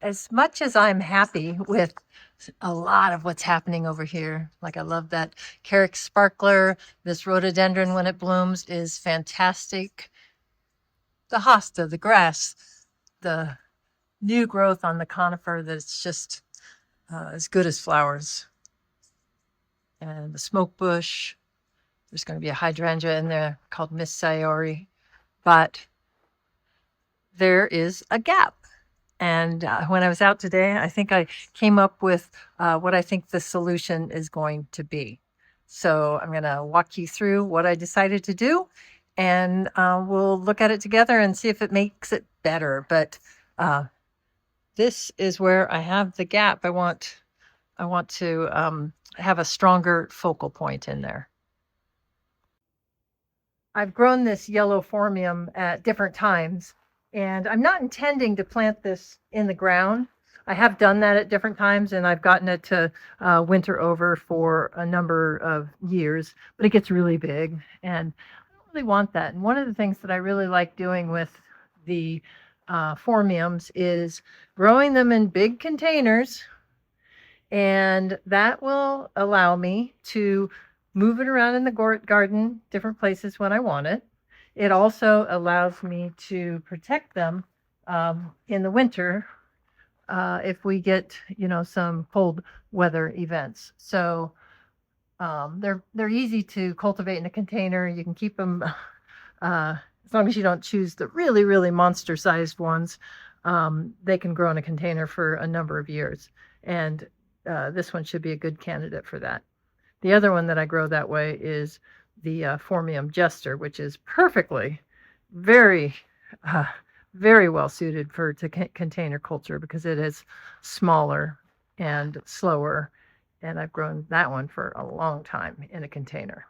as much as I'm happy with a lot of what's happening over here, like I love that Carrick sparkler, this rhododendron when it blooms is fantastic. The hosta, the grass, the new growth on the conifer that's just as good as flowers. And the smoke bush, there's going to be a hydrangea in there called Miss Sayori, but there is a gap. And when I was out today, I think I came up with what I think the solution is going to be. So I'm going to walk you through what I decided to do, and we'll look at it together and see if it makes it better. But this is where I have the gap. I want to have a stronger focal point in there. I've grown this yellow phormium at different times, and I'm not intending to plant this in the ground. I have done that at different times, and I've gotten it to winter over for a number of years, but it gets really big, and I don't really want that. And one of the things that I really like doing with the phormiums is growing them in big containers, and that will allow me to move it around in the garden, different places when I want it. It also allows me to protect them in the winter if we get, some cold weather events. So they're easy to cultivate in a container. You can keep them as long as you don't choose the really, really monster-sized ones. They can grow in a container for a number of years, and this one should be a good candidate for that. The other one that I grow that way is the Phormium Jester, which is perfectly, very well suited for container culture because it is smaller and slower. And I've grown that one for a long time in a container.